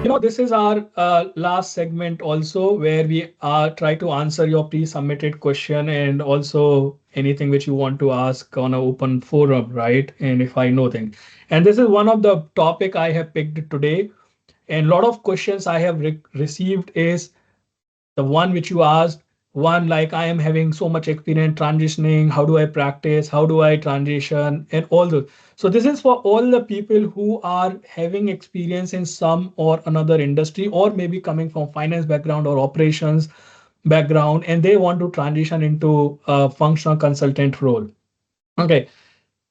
This is our last segment also where we try to answer your pre-submitted question and also anything which you want to ask on an open forum, right? And if I know things. And this is one of the topic I have picked today. And a lot of questions I have received is the one which you asked, one like I am having so much experience transitioning, how do I practice, how do I transition, and all those. So this is for all the people who are having experience in some or another industry, or maybe coming from finance background or operations background, and they want to transition into a functional consultant role. Okay,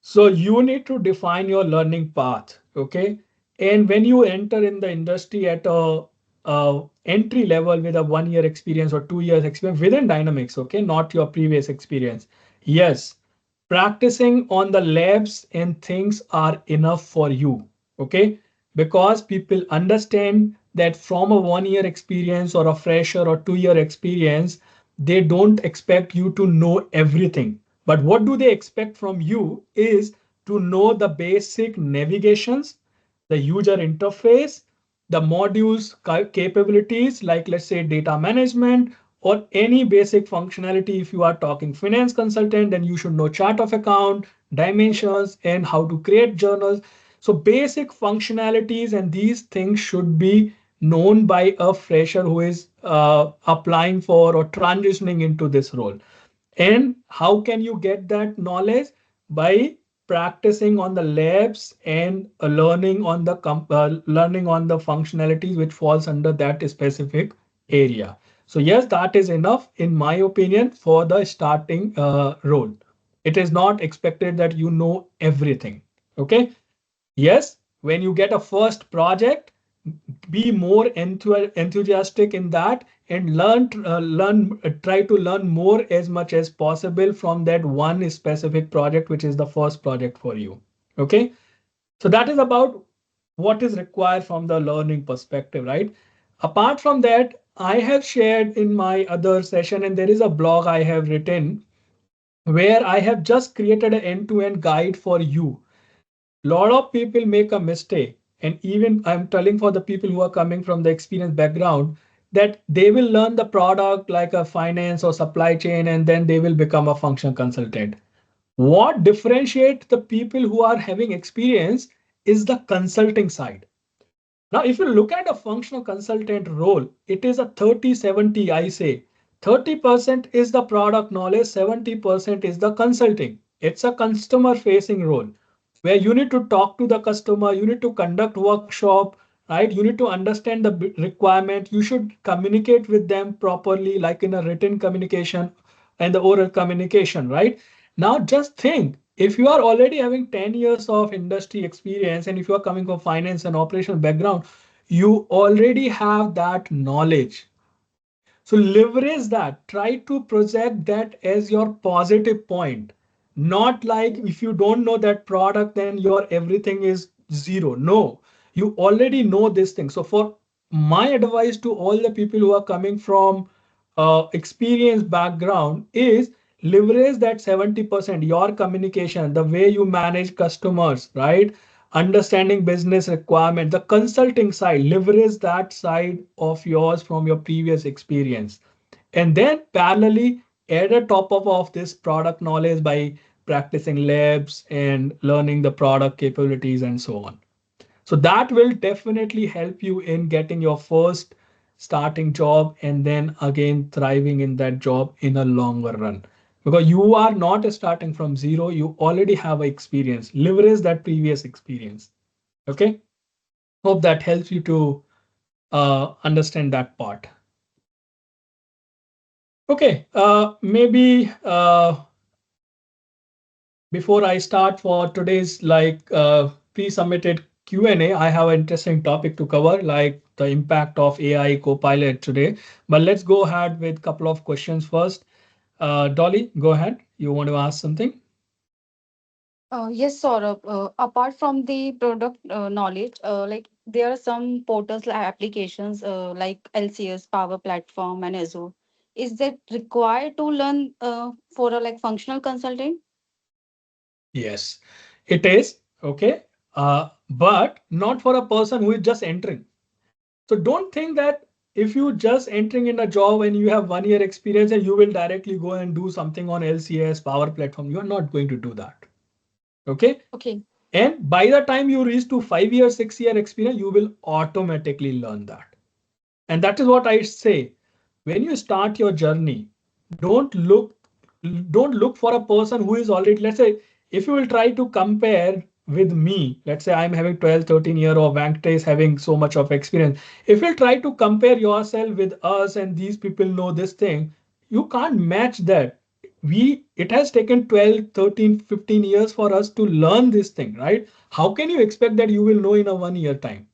so you need to define your learning path, okay? And when you enter in the industry at a entry level with a 1 year experience or 2 years experience within Dynamics, okay, not your previous experience. Yes, practicing on the labs and things are enough for you, okay? Because people understand that from a 1 year experience or a fresher or 2 year experience, they don't expect you to know everything. But what do they expect from you is to know the basic navigations, the user interface, the modules capabilities, like let's say data management or any basic functionality. If you are talking finance consultant, then you should know chart of account, dimensions, and how to create journals. So basic functionalities and these things should be known by a fresher who is applying for or transitioning into this role. And how can you get that knowledge? By practicing on the labs and learning on the functionalities which falls under that specific area. So yes, that is enough in my opinion for the starting role. It is not expected that you know everything. Okay. Yes, when you get a first project, be more enthusiastic in that and try to learn more as much as possible from that one specific project, which is the first project for you. Okay, so that is about what is required from the learning perspective, right? Apart from that, I have shared in my other session, and there is a blog I have written where I have just created an end-to-end guide for you. Lot of people make a mistake, and even I'm telling for the people who are coming from the experience background that they will learn the product like a finance or supply chain and then they will become a function consultant. What differentiates the people who are having experience is the consulting side. Now, if you look at a functional consultant role, it is a 30-70, I say. 30% is the product knowledge, 70% is the consulting. It's a customer facing role where you need to talk to the customer, you need to conduct workshop, right? You need to understand the requirement. You should communicate with them properly, like in a written communication and the oral communication, right? Now, just think if you are already having 10 years of industry experience and if you are coming from finance and operational background, you already have that knowledge. So leverage that. Try to project that as your positive point. Not like if you don't know that product, then your everything is zero. No, you already know this thing. So for my advice to all the people who are coming from experience background is leverage that 70%, your communication, the way you manage customers, right? Understanding business requirement, the consulting side, leverage that side of yours from your previous experience. And then parallelly add a top up of this product knowledge by practicing labs and learning the product capabilities and so on. So that will definitely help you in getting your first starting job and then again thriving in that job in a longer run. Because you are not starting from zero, you already have experience. Leverage that previous experience. Okay. Hope that helps you to understand that part. Okay. Maybe before I start for today's pre-submitted Q&A, I have an interesting topic to cover, like the impact of AI Copilot today. But let's go ahead with a couple of questions first. Dolly, go ahead. You want to ask something? Yes, Saurabh. Apart from the product knowledge, like there are some portals like applications like LCS, Power Platform, and Azure. Is that required to learn for a like functional consultant? Yes, it is. Okay. But not for a person who is just entering. So don't think that if you just entering in a job and you have 1 year experience and you will directly go and do something on LCS Power Platform, you are not going to do that. Okay. Okay. And by the time you reach to 5 year, 6 year experience, you will automatically learn that. And that is what I say. When you start your journey, don't look don't look for a person who is already, let's say, if you will try to compare with me, let's say I'm having 12, 13 year or Venkatesh having so much of experience. If you try to compare yourself with us and these people know this thing, you can't match that. It has taken 12, 13, 15 years for us to learn this thing, right? How can you expect that you will know in a 1 year time?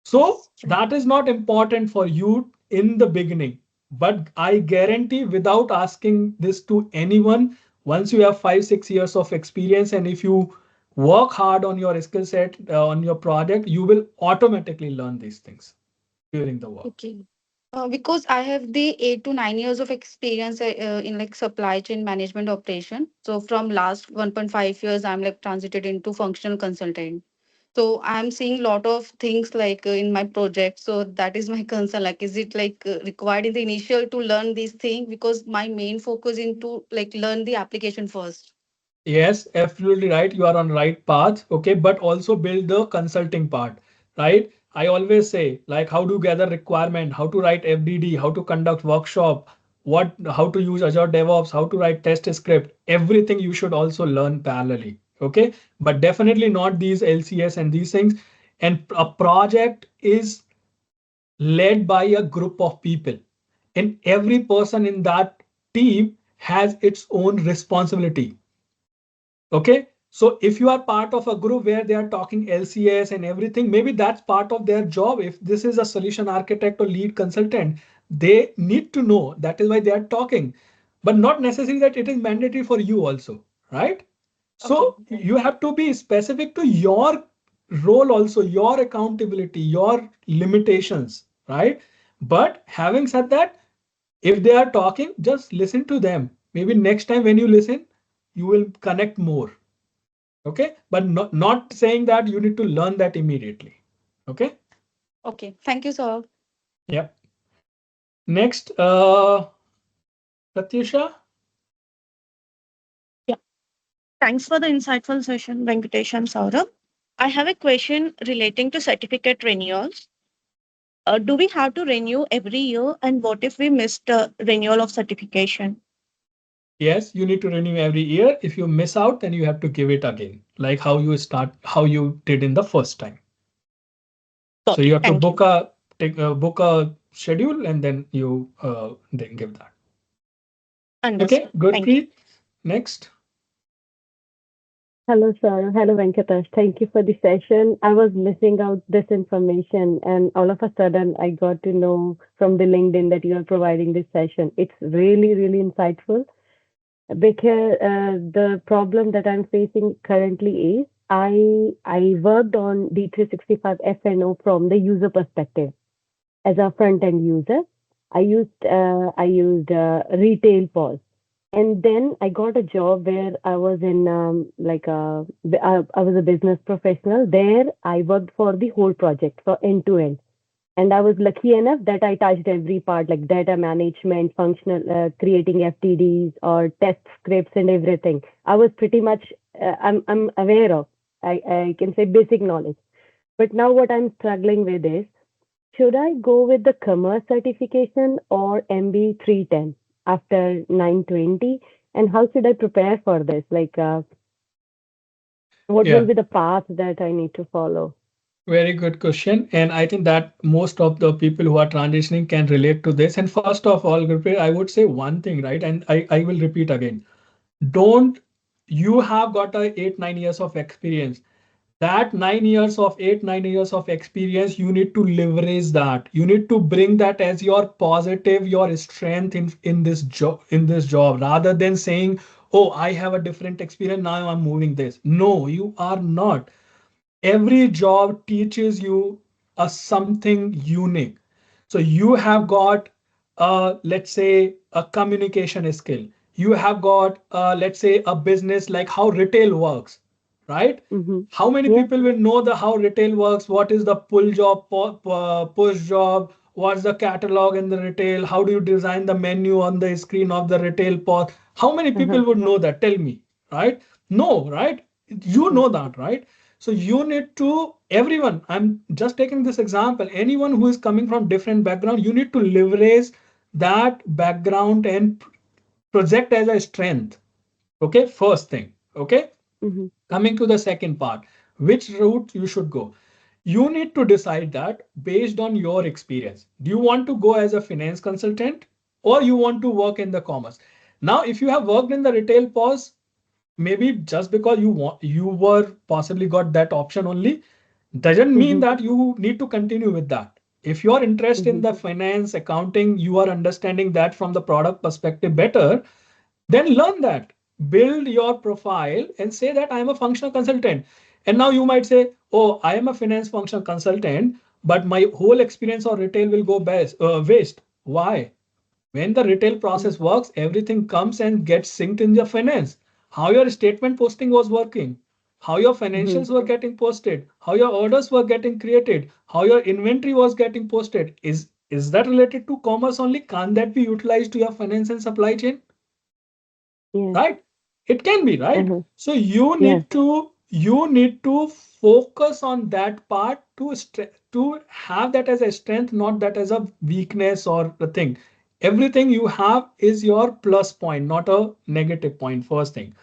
So Yes. that is not important for you in the beginning. But I guarantee without asking this to anyone, once you have 5, 6 years of experience and if you work hard on your skill set, on your project, you will automatically learn these things during the work. Okay. Because I have the 8 to 9 years of experience in like supply chain management operation. So from last 1.5 years, I'm like transited into functional consultant. So I'm seeing a lot of things like in my project. So that is my concern. Like, is it like required in the initial to learn these things? Because my main focus into like learn the application first. Yes, absolutely right. You are on right path. Okay, but also build the consulting part, right? I always say like how to gather requirement, how to write FDD, how to conduct workshop, how to use Azure DevOps, how to write test script. Everything you should also learn parallelly. Okay, but definitely not these LCS and these things. And a project is led by a group of people, and every person in that team has its own responsibility. Okay. So if you are part of a group where they are talking LCS and everything, maybe that's part of their job. If this is a solution architect or lead consultant, they need to know. That is why they are talking, but not necessarily that it is mandatory for you also, right? Okay. So you have to be specific to your role also, your accountability, your limitations, right? But having said that, if they are talking, just listen to them. Maybe next time when you listen, you will connect more. Okay, but not saying that you need to learn that immediately. Okay. Okay. Thank you, sir. Yep. Next, Pratyusha. Yeah. Thanks for the insightful session, Venkatesh and Saurabh. I have a question relating to certificate renewals. Do we have to renew every year? And what if we missed renewal of certification? Yes, you need to renew every year. If you miss out, then you have to give it again, like how you did in the first time. So Got you it. have to Thank you. book a schedule and then you then give that. Okay, Understood. Thank you. Gurpreet. Next. Hello, sir. Hello, Venkatesh. Thank you for the session. I was missing out this information, and all of a sudden, I got to know from the LinkedIn that you are providing this session. It's really, really insightful because the problem that I'm facing currently is I worked on D365 F&O from the user perspective as a front end user. I used retail POS, and then I got a job where I was in I was a business professional. There I worked for the whole project for end to end, and I was lucky enough that I touched every part like data management, functional, creating FTDs or test scripts and everything. I was pretty much I'm aware of. I can say basic knowledge. But now what I'm struggling with is should I go with the commerce certification or MB 310 after 920? And how should I prepare for this? What will Yeah. be the path that I need to follow? Very good question. And I think that most of the people who are transitioning can relate to this. And first of all, Gurpreet, I would say one thing, right? And I will repeat again. Don't You have got a 8, 9 years of experience. That 9 years of 8, 9 years of experience, you need to leverage that. You need to bring that as your positive, your strength in this job, rather than saying, oh, I have a different experience. Now I'm moving this. No, you are not. Every job teaches you a something unique. So you have got let's say a communication skill. You have got let's say a business like how retail works, right? Mm-hmm. How many Yeah. people will know the how retail works? What is the pull job, push job? What's the catalog in the retail? How do you design the menu on the screen of the retail POS? How many Uh-huh. people would know that? Tell me, right? No, right? You Mm-hmm. know that, right? So you need to, everyone, I'm just taking this example, anyone who is coming from different background, you need to leverage that background and project as a strength. Okay, first thing. Okay, Mm-hmm. coming to the second part, which route you should go. You need to decide that based on your experience. Do you want to go as a finance consultant or you want to work in the commerce? Now, if you have worked in the retail POS, maybe just because you were possibly got that option only doesn't mean Mm-hmm. that you need to continue with that. If you're interested in Mm-hmm. the finance accounting, you are understanding that from the product perspective better, then learn that, build your profile and say that I am a functional consultant. And now you might say, oh, I am a finance functional consultant, but my whole experience of retail will go waste. Why? When the retail process works, everything comes and gets synced in your finance. How your statement posting was working, how your Mm-hmm. financials were getting posted, how your orders were getting created, how your inventory was getting posted. Is that related to commerce only? Can't that be utilized to your finance and supply chain? Yes. Right? It can be, right? Uh-huh. So you Yes. need to focus on that part to have that as a strength, not that as a weakness or a thing. Everything you have is your plus point, not a negative point. First thing,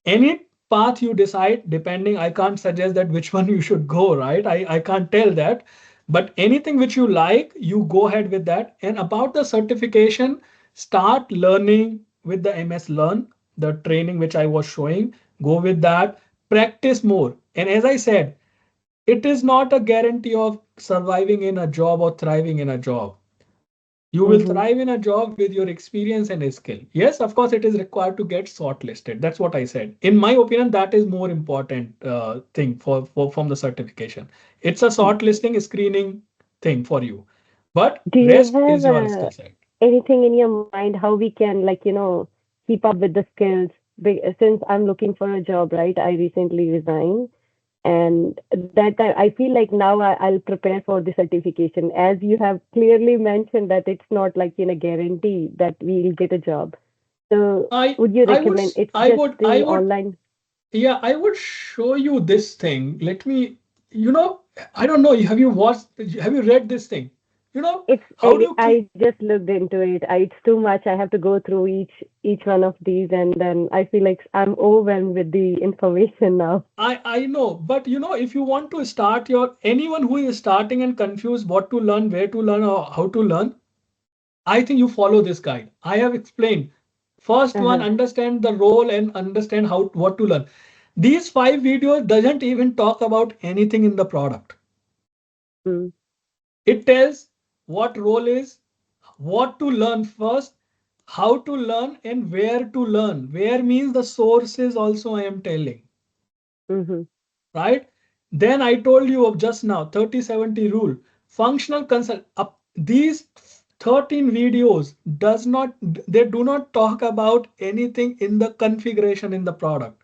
any path you decide, depending, I can't suggest that which one you should go, right? I can't tell that, but anything which you like, you go ahead with that. And about the certification, start learning with the MS Learn, the training which I was showing. Go with that, practice more. And as I said, it is not a guarantee of surviving in a job or thriving in a job. You will Mm-hmm. thrive in a job with your experience and skill. Yes, of course, it is required to get shortlisted. That's what I said. In my opinion, that is more important thing for from the certification. It's a shortlisting screening thing for you, but Do you rest have is your skill set. anything in your mind how we can, like, keep up with the skills? Since I'm looking for a job, right? I recently resigned, and that time I feel like now I'll prepare for the certification, as you have clearly mentioned that it's not like guarantee that we'll get a job. So I would you I would recommend it's I just would I the would online? yeah, I would show you this thing. Let me, you know, I don't know. Have you watched? Have you read this thing? You know, It's how do you? I just looked into it. It's too much. I have to go through each one of these, and then I feel like I'm overwhelmed with the information now. I know, but you know, if you want to start your anyone who is starting and confused what to learn, where to learn, or how to learn, I think you follow this guide. I have explained. First one, Uh-huh. understand the role and understand how what to learn. These 5 videos doesn't even talk about anything in the product. Mm, It tells what role is, what to learn first, how to learn, and where to learn. Where means the sources also I am telling, mm-hmm. right? Then I told you of just now 30-70 rule. Functional consult up these 13 videos does not they do not talk about anything in the configuration in the product.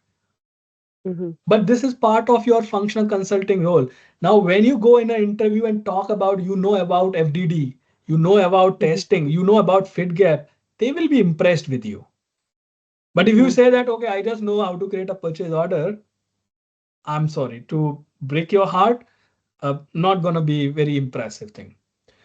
Mm-hmm. But this is part of your functional consulting role. Now, when you go in an interview and talk about you know about FDD, you know about Mm-hmm. testing, you know about fit gap, they will be impressed with you. But if you Mm-hmm. say that okay, I just know how to create a purchase order, I'm sorry to break your heart, not gonna be very impressive thing.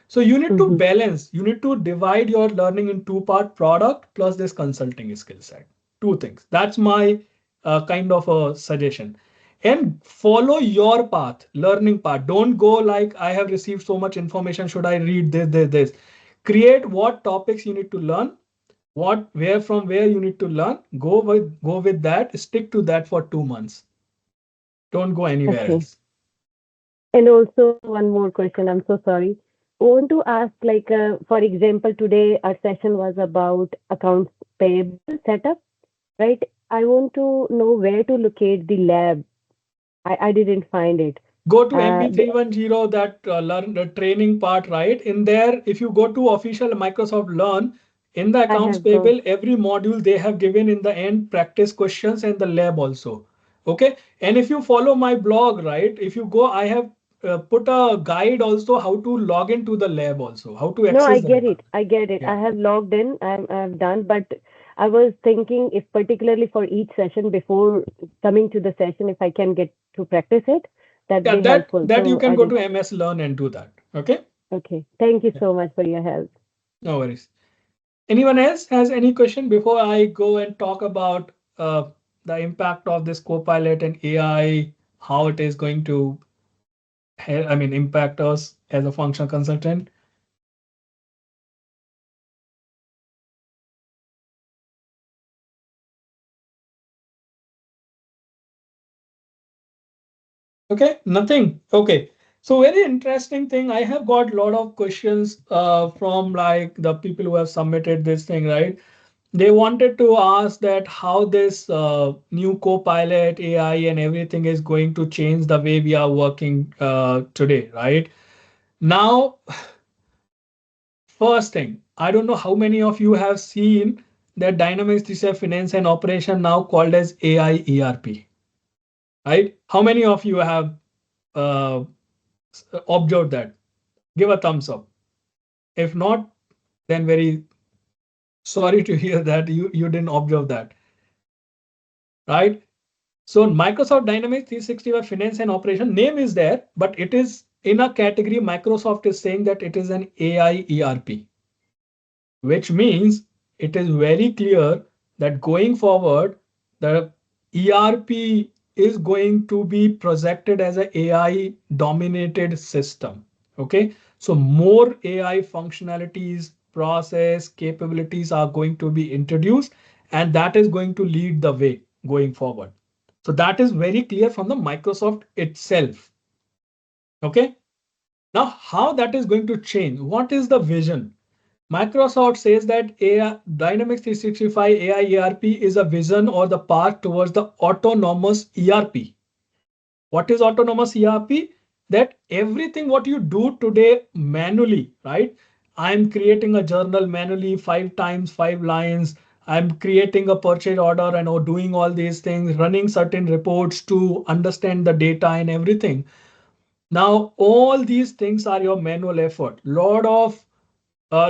So you need to Mm-hmm. balance, you need to divide your learning in two-part: product plus this consulting skill set. Two things. That's my kind of a suggestion. And follow your path, learning path. Don't go like I have received so much information. Should I read this? Create what topics you need to learn, what where from where you need to learn. Go with that. Stick to that for 2 months. Don't go anywhere Okay. else. And also one more question. I'm so sorry. I want to ask, like, for example, today our session was about accounts payable setup, right? I want to know where to locate the lab. I didn't find it. Go to Uh, the, MB310, that learn the training part, right? In there, if you go to official Microsoft Learn, in the I accounts have. payable, every module they have given in the end practice questions and the lab also. Okay. And if you follow my blog, right, if you go, I have put a guide also how to log into the lab, also how to No, I access the get lab. it. I get it. Yeah. I have logged in. I've done, but I was thinking if particularly for each session before coming to the session, if I can get to practice it, that'd Yeah, be helpful. that you So can I go just to MS Learn and do that. Okay. okay. Thank you Yeah. so much for your help. No worries. Anyone else has any question before I go and talk about uh, the impact of this Copilot and AI, how it is going to, I mean, impact us as a functional consultant? Okay, nothing. Okay. So very interesting thing. I have got a lot of questions from like the people who have submitted this thing, right? They wanted to ask that how this new Copilot AI and everything is going to change the way we are working today, right? Now, first thing, I don't know how many of you have seen that Dynamics 365 Finance and Operation now called as AI ERP, right? How many of you have uh, observed that? Give a thumbs up. If not, then very sorry to hear that you didn't observe that, right? So Microsoft Dynamics 365 Finance and Operation name is there, but it is in a category Microsoft is saying that it is an AI ERP, which means it is very clear that going forward, the ERP is going to be projected as an AI dominated system. Okay, so more AI functionalities, process capabilities are going to be introduced, and that is going to lead the way going forward. So that is very clear from the Microsoft itself. Okay, now how that is going to change? What is the vision? Microsoft says that AI, Dynamics 365 AI ERP is a vision or the path towards the autonomous ERP. What is autonomous ERP? That everything what you do today manually, right? I'm creating a journal manually 5 times, 5 lines. I'm creating a purchase order and or doing all these things, running certain reports to understand the data and everything. Now, all these things are your manual effort. Lot of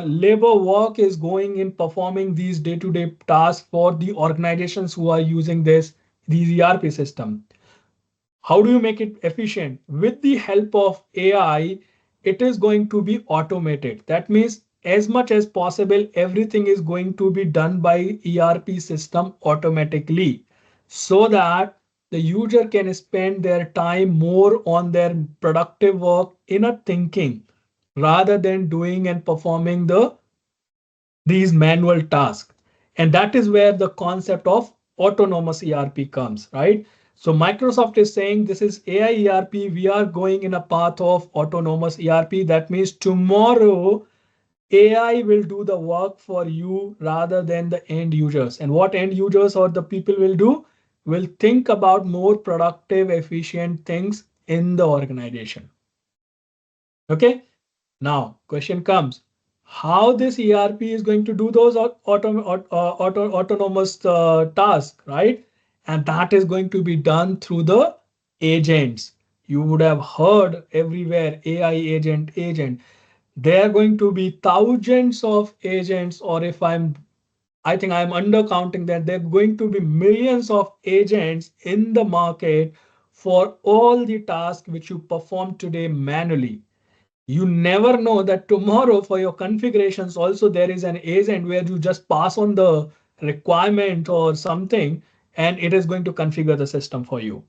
labor work is going in performing these day-to-day tasks for the organizations who are using these ERP system. How do you make it efficient? With the help of AI, it is going to be automated. That means as much as possible, everything is going to be done by ERP system automatically so that the user can spend their time more on their productive work in a thinking rather than doing and performing these manual tasks. And that is where the concept of autonomous ERP comes, right? So Microsoft is saying this is AI ERP. We are going in a path of autonomous ERP. That means tomorrow AI will do the work for you rather than the end users. And what end users or the people will do? Will think about more productive, efficient things in the organization. Okay. Now, question comes, how this ERP is going to do those autonomous tasks, right? And that is going to be done through the agents. You would have heard everywhere AI agent. There are going to be thousands of agents, or if I think I'm undercounting that there are going to be millions of agents in the market for all the tasks which you perform today manually. You never know that tomorrow for your configurations also there is an agent where you just pass on the requirement or something and it is going to configure the system for you,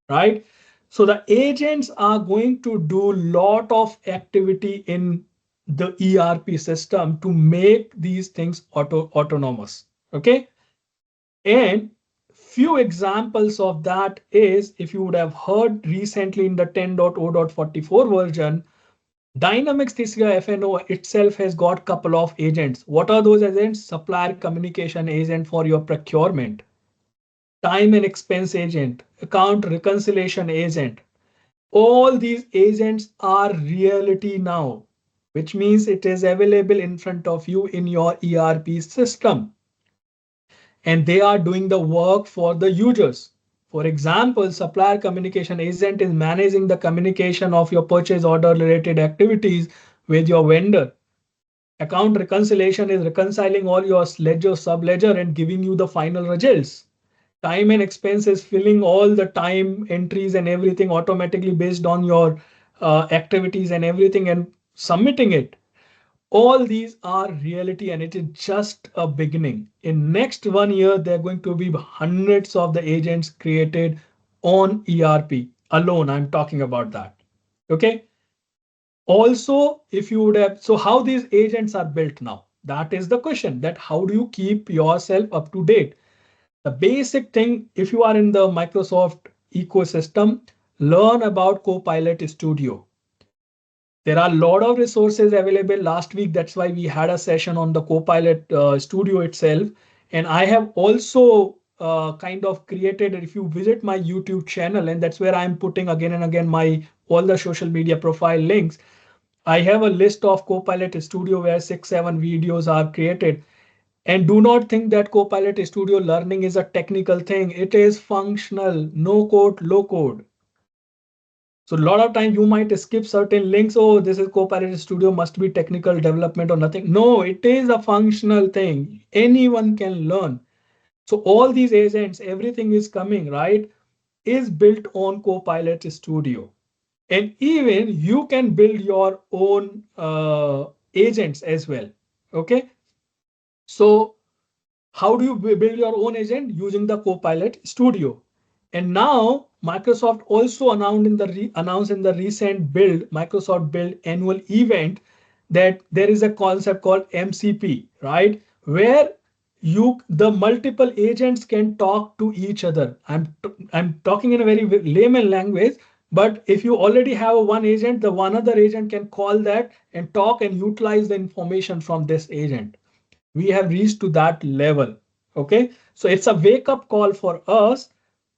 right? So the agents are going to do lot of activity in the ERP system to make these things autonomous. Okay, and few examples of that is, if you would have heard recently in the 10.0.44 version, Dynamics 365 F&O itself has got couple of agents. What are those agents? Supplier communication agent for your procurement, time and expense agent, account reconciliation agent. All these agents are reality now, which means it is available in front of you in your ERP system and they are doing the work for the users. For example, supplier communication agent is managing the communication of your purchase order related activities with your vendor. Account reconciliation is reconciling all your ledger, sub ledger, and giving you the final results. Time and expense is filling all the time entries and everything automatically based on your activities and everything and submitting it. All these are reality and it is just a beginning. In next 1 year, there are going to be hundreds of the agents created on ERP alone. I'm talking about that. Okay. Also, if you would have, so how these agents are built now? That is the question, that how do you keep yourself up to date? The basic thing, if you are in the Microsoft ecosystem, learn about Copilot Studio. There are a lot of resources available. Last week, that's why we had a session on the Copilot Studio itself. And I have also kind of created, if you visit my YouTube channel, and that's where I'm putting again and again my all the social media profile links. I have a list of Copilot Studio where 6, 7 videos are created. And do not think that Copilot Studio learning is a technical thing. It is functional, no code, low code. So a lot of time you might skip certain links. Oh, this is Copilot Studio, must be technical development or nothing. No, it is a functional thing. Anyone can learn. So all these agents, everything is coming, right? Is built on Copilot Studio. And even you can build your own agents as well. Okay. So how do you build your own agent? Using the Copilot Studio. And now Microsoft also announced in the recent build, Microsoft Build annual event, that there is a concept called MCP, right? Where the multiple agents can talk to each other. I'm talking in a very layman language, but if you already have one agent, the one other agent can call that and talk and utilize the information from this agent. We have reached to that level. Okay, so it's a wake up call for us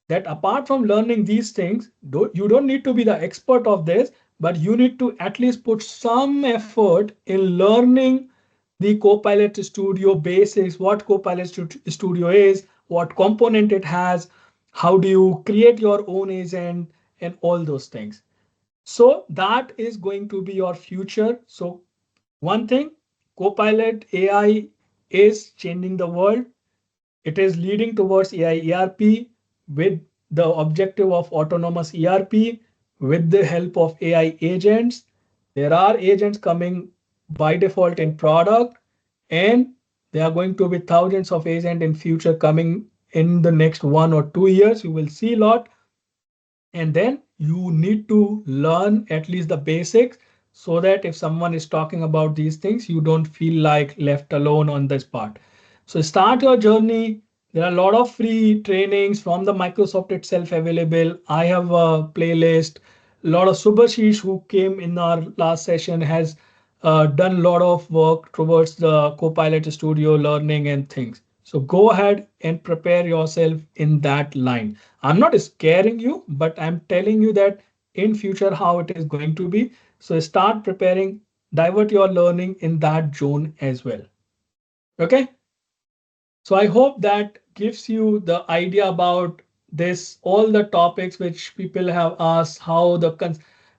that apart from learning these things, you don't need to be the expert of this, but you need to at least put some effort in learning the Copilot Studio basics, what Copilot Studio is, what component it has, how do you create your own agent, and all those things. So that is going to be your future. So one thing, Copilot AI is changing the world. It is leading towards AI ERP with the objective of autonomous ERP with the help of AI agents. There are agents coming by default in product, and there are going to be thousands of agents in future coming in the next 1 or 2 years. You will see a lot. And then you need to learn at least the basics so that if someone is talking about these things, you don't feel like left alone on this part. So start your journey. There are a lot of free trainings from the Microsoft itself available. I have a playlist. A lot of Subhashish who came in our last session has done a lot of work towards the Copilot Studio learning and things. So go ahead and prepare yourself in that line. I'm not scaring you, but I'm telling you that in future how it is going to be. So start preparing, divert your learning in that zone as well. Okay. So I hope that gives you the idea about this, all the topics which people have asked, how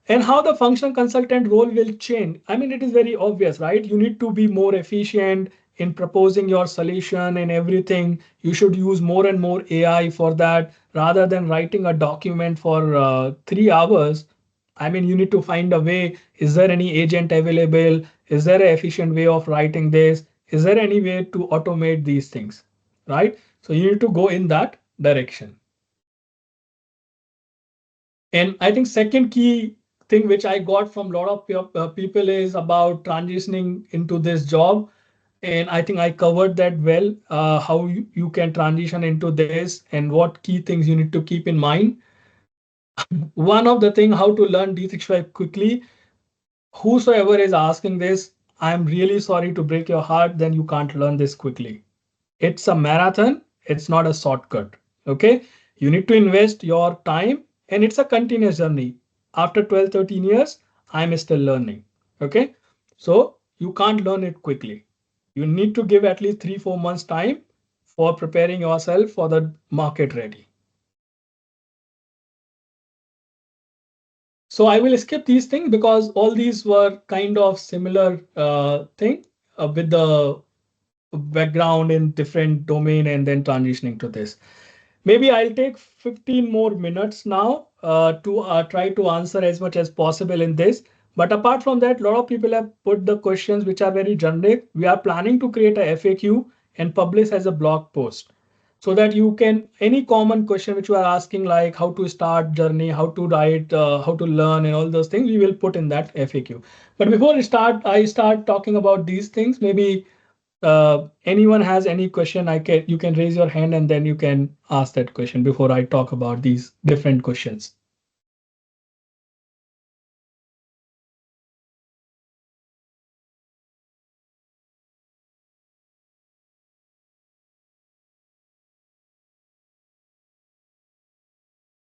and how the functional consultant role will change. I mean, it is very obvious, right? You need to be more efficient in proposing your solution and everything. You should use more and more AI for that rather than writing a document for 3 hours. I mean, you need to find a way. Is there any agent available? Is there an efficient way of writing this? Is there any way to automate these things? Right? So you need to go in that direction. And I think second key thing which I got from a lot of people is about transitioning into this job. And I think I covered that well, how you can transition into this and what key things you need to keep in mind. One of the thing, how to learn D365 quickly. Whosoever is asking this, I'm really sorry to break your heart, then you can't learn this quickly. It's a marathon, it's not a shortcut. Okay, you need to invest your time and it's a continuous journey. After 12, 13 years, I'm still learning. Okay, so you can't learn it quickly. You need to give at least 3, 4 months time for preparing yourself for the market ready. So I will skip these things because all these were kind of similar thing with the background in different domain and then transitioning to this. Maybe I'll take 15 more minutes now to try to answer as much as possible in this. But apart from that, a lot of people have put the questions which are very generic. We are planning to create a FAQ and publish as a blog post so that you can any common question which you are asking like how to start journey, how to write, how to learn, and all those things we will put in that FAQ. But before I start talking about these things, maybe anyone has any question, you can raise your hand and then you can ask that question before I talk about these different questions.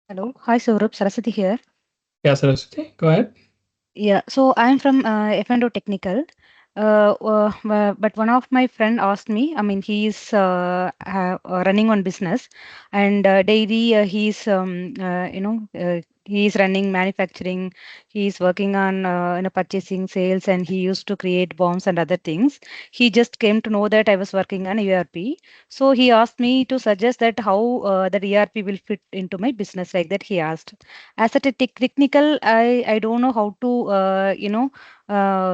Hello. Hi, Saurabh. Saraswati here. Yeah, Saraswati, go ahead. Yeah, so I'm from F&O Technical. But one of my friend asked me, I mean, he's running on business and daily he's running manufacturing. He's working on purchasing, sales, and he used to create bombs and other things. He just came to know that I was working on ERP. So he asked me to suggest that how that ERP will fit into my business, like that he asked. As a technical, I don't know how to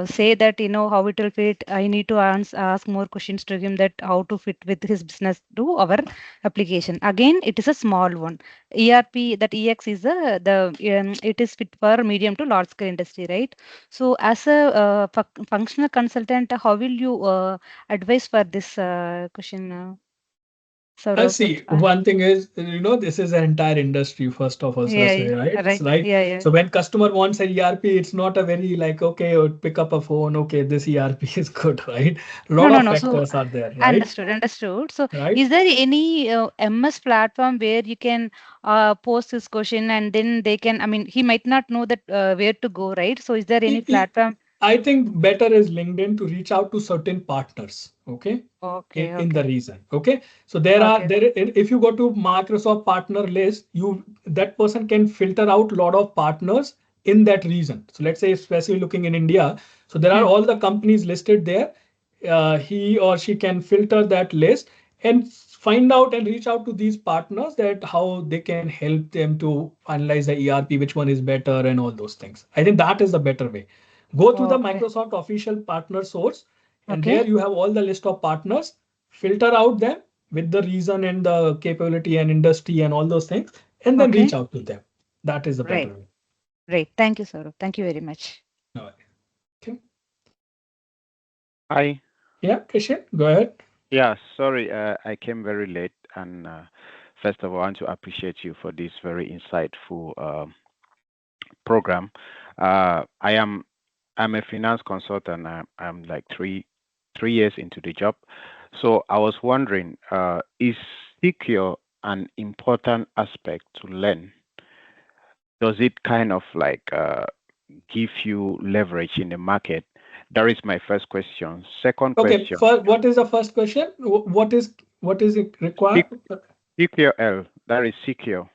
say that how it will fit. I need to ask more questions to him that how to fit with his business to our application. Again, it is a small one. ERP, that EX is it is fit for medium to large scale industry, right? So as a functional consultant, how will you advise for this question, Saurabh? See, one thing is, this is an entire industry, first of all, Yeah, Saraswati, right? right. Right. Yeah, yeah. So when customer wants an ERP, it's not a very like, okay, pick up a phone, okay, this ERP is good, right? A No, lot no, of no. So factors are there, right? understood, understood. So Right. is there any MS platform where you can post this question and then they can, I mean, he might not know that where to go, right? So is there any E- e- platform? I think better is LinkedIn to reach out to certain partners. Okay. Okay, In the okay, region. Okay. So there are okay, if you go to Microsoft partner list, that person can filter out a lot of partners in that region. So let's say especially looking in India. So there are hmm, all the companies listed there. He or she can filter that list and find out and reach out to these partners that how they can help them to analyze the ERP, which one is better and all those things. I think that is the better way. Go to the okay, Microsoft official partner source, and okay, there you have all the list of partners. Filter out them with the reason and the capability and industry and all those things, and then okay. reach out to them. That is the better Right, way. right. Thank you, Saurabh. Thank you very much. All right. Okay. Hi. Yeah, Kishan, go ahead. Yeah, sorry, I came very late. And first of all, I want to appreciate you for this very insightful program. I am I'm a finance consultant. I'm like three years into the job. So I was wondering, is secure an important aspect to learn? Does it kind of like give you leverage in the market? That is my first question. Second Okay, question, first, what is the first question? What is it required? CQL, that is secure.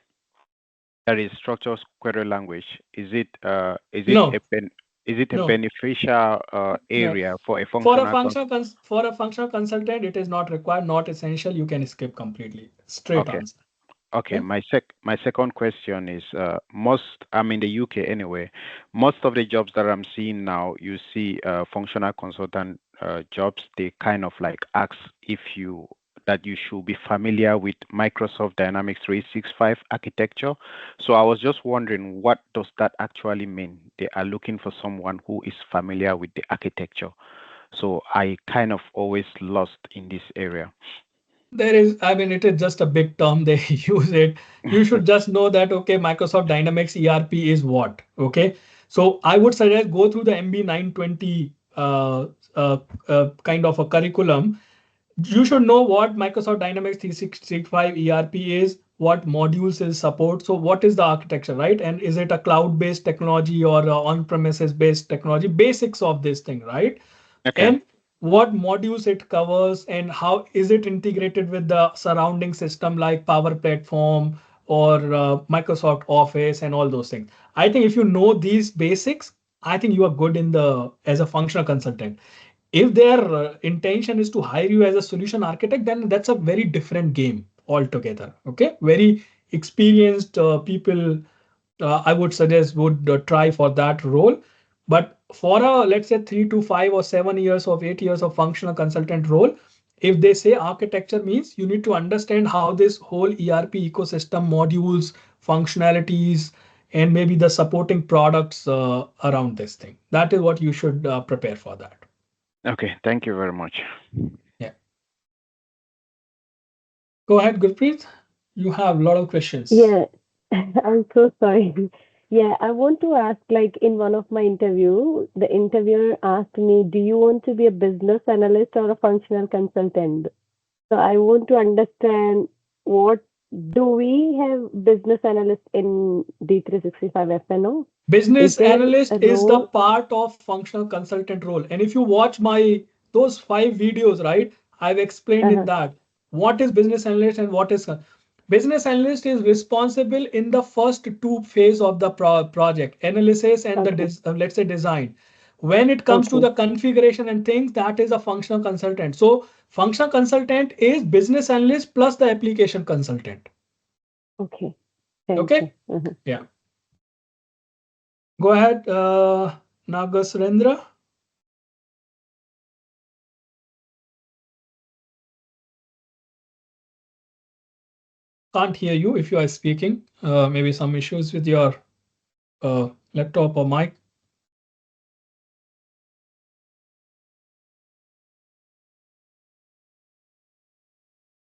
That is structured query language. No, Is it a no. beneficial Right. area for a For a functional for a functional consultant, it is not required, not essential. You can skip completely. Straight Okay. answer. Okay, Okay. my second question is most I'm in the UK anyway. Most of the jobs that I'm seeing now, you see functional consultant jobs, they kind of like ask if you that you should be familiar with Microsoft Dynamics 365 architecture. So I was just wondering, what does that actually mean? They are looking for someone who is familiar with the architecture. So I kind of always lost in this area. There is, I mean, it is just a big term. They use it. You should just know that, okay, Microsoft Dynamics ERP is what? Okay. So I would suggest go through the MB 920 kind of a curriculum. You should know what Microsoft Dynamics 365 ERP is, what modules is support. So what is the architecture, right? And is it a cloud-based technology or a on-premises based technology? Basics of this thing, right? Okay. And what modules it covers and how is it integrated with the surrounding system like Power Platform or Microsoft Office and all those things. I think if you know these basics, I think you are good in the as a functional consultant. If their intention is to hire you as a solution architect, then that's a very different game altogether. Okay, very experienced people, I would suggest would try for that role. But for a, let's say, 3 to 5 or 7 years of 8 years of functional consultant role, if they say architecture means you need to understand how this whole ERP ecosystem modules, functionalities, and maybe the supporting products around this thing. That is what you should prepare for that. Okay, thank you very much. Yeah. Go ahead, Gurpreet. You have a lot of questions. Yeah, I'm so sorry. Yeah, I want to ask, like in one of my interview, the interviewer asked me, do you want to be a business analyst or a functional consultant? So I want to understand, what do we have business analyst in D365 F&O? Is Business there analyst a is the role? part of functional consultant role. And if you watch my those 5 videos, right, I've explained in Uh-huh. that what is business analyst and what is business analyst is responsible in the first two phase of the project analysis and the Okay. let's say design. When it comes to Okay. the configuration and things, that is a functional consultant. So functional consultant is business analyst plus the application consultant. Okay. Thank you. Okay. Uh-huh. Yeah. Go ahead, Nagasrendra. Can't hear you if you are speaking. Maybe some issues with your laptop or mic.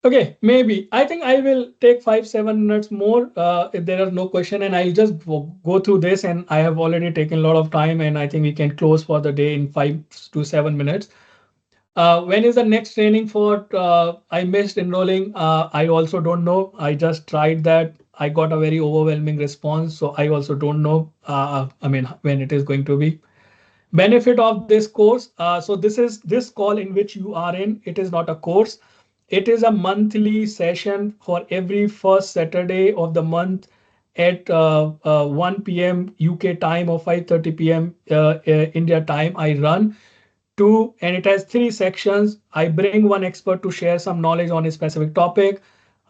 Okay, maybe. I think I will take 5, 7 minutes more if there are no question, and I'll just go through this. And I have already taken a lot of time, and I think we can close for the day in 5 to 7 minutes. When is the next training for? I missed enrolling. I also don't know. I just tried that. I got a very overwhelming response, so I also don't know. I mean, when it is going to be. Benefit of this course. So this call in which you are in. It is not a course. It is a monthly session for every first Saturday of the month at 1 p.m. UK time or 5:30 p.m. India time. I run two, and it has three sections. I bring one expert to share some knowledge on a specific topic.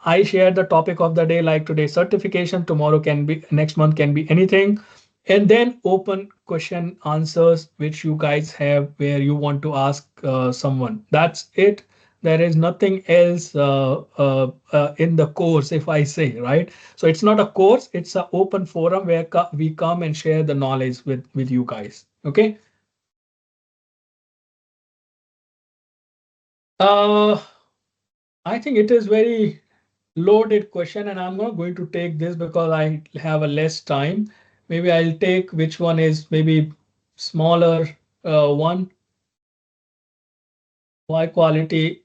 I share the topic of the day, like today certification, tomorrow can be, next month can be anything. And then open question answers, which you guys have where you want to ask someone. That's it. There is nothing else in the course, if I say, right? So it's not a course, it's an open forum where we come and share the knowledge with you guys. Okay. Uh, I think it is very loaded question, and I'm not going to take this because I have a less time. Maybe I'll take which one is maybe smaller one. Why quality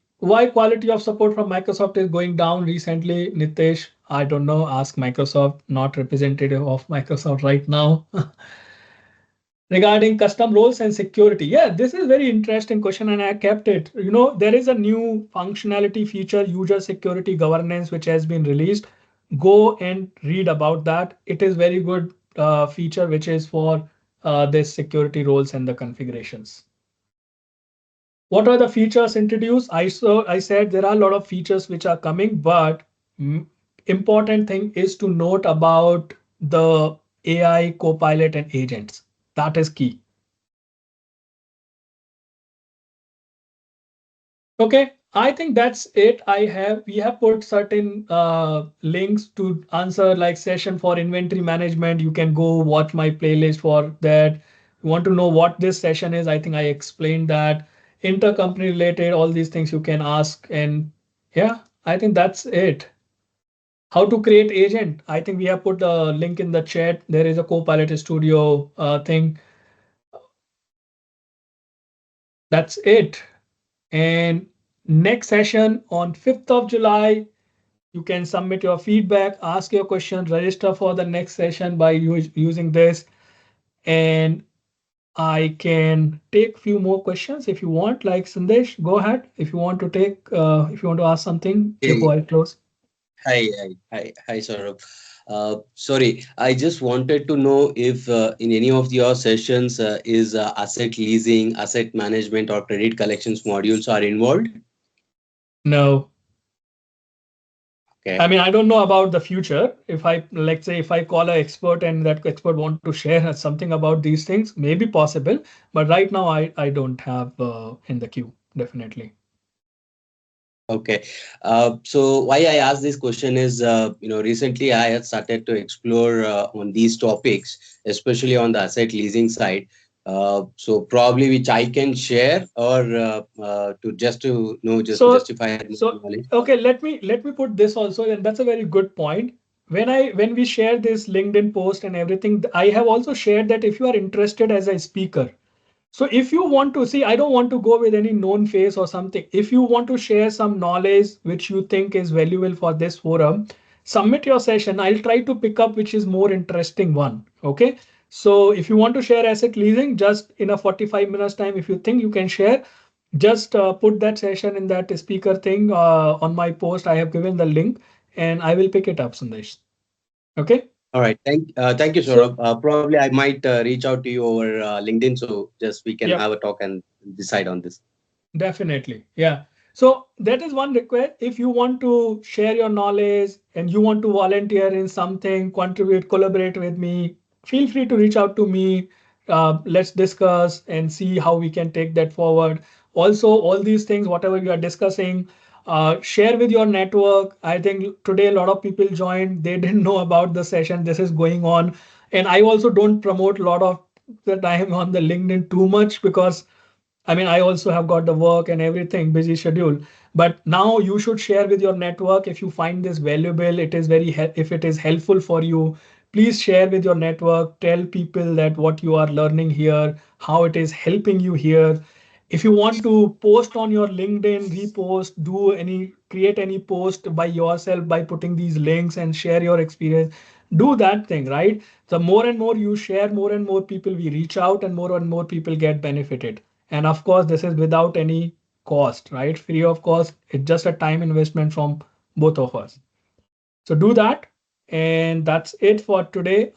of support from Microsoft is going down recently, Nitesh? I don't know. Ask Microsoft, not representative of Microsoft right now. Regarding custom roles and security. Yeah, this is very interesting question, and I kept it. There is a new functionality feature, user security governance, which has been released. Go and read about that. It is very good feature, which is for this security roles and the configurations. What are the features introduced? I said there are a lot of features which are coming, but important thing is to note about the AI, Copilot, and agents. That is key. Okay, I think that's it. We have put certain links to answer, like session for inventory management. You can go watch my playlist for that. You want to know what this session is? I think I explained that. Intercompany related, all these things you can ask. And yeah, I think that's it. How to create agent? I think we have put a link in the chat. There is a Copilot Studio thing. That's it. And next session on 5th of July. You can submit your feedback, ask your question, register for the next session by using this. And I can take few more questions if you want. Like Sandesh, go ahead if you want to take if you want to ask something before I close. Hi, Saurabh. Sorry, I just wanted to know if in any of your sessions is asset leasing, asset management, or credit collections modules are involved. No. I Okay. mean, I don't know about the future. If I, let's say, if I call an expert and that expert want to share something about these things, maybe possible. But right now, I don't have in the queue, definitely. Okay. So why I asked this question is, recently I had started to explore on these topics, especially on the asset leasing side. So probably which I can share or to know just to So, justify my so knowledge. okay, let me put this also, and that's a very good point. When we share this LinkedIn post and everything, I have also shared that if you are interested as a speaker, so if you want to see, I don't want to go with any known face or something. If you want to share some knowledge which you think is valuable for this forum, submit your session. I'll try to pick up which is more interesting one. Okay. So if you want to share asset leasing, just in a 45 minutes time, if you think you can share, just put that session in that speaker thing on my post. I have given the link and I will pick it up, Sandesh. Okay. All right. Thank you, So, Saurabh. Probably I might reach out to you over LinkedIn, so just we can yeah. have a talk and decide on this. Definitely. Yeah. So that is one request. If you want to share your knowledge and you want to volunteer in something, contribute, collaborate with me, feel free to reach out to me. Let's discuss and see how we can take that forward. Also, all these things, whatever we are discussing, share with your network. I think today a lot of people joined. They didn't know about the session. This is going on. And I also don't promote a lot of the time on the LinkedIn too much because I mean, I also have got the work and everything, busy schedule. But now you should share with your network if you find this valuable. It is if it is helpful for you. Please share with your network. Tell people that what you are learning here, how it is helping you here. If you want to post on your LinkedIn, repost, create any post by yourself by putting these links and share your experience. Do that thing, right? The more and more you share, more and more people we reach out and more people get benefited. And of course, this is without any cost, right? Free of cost. It's just a time investment from both of us. So do that. And that's it for today.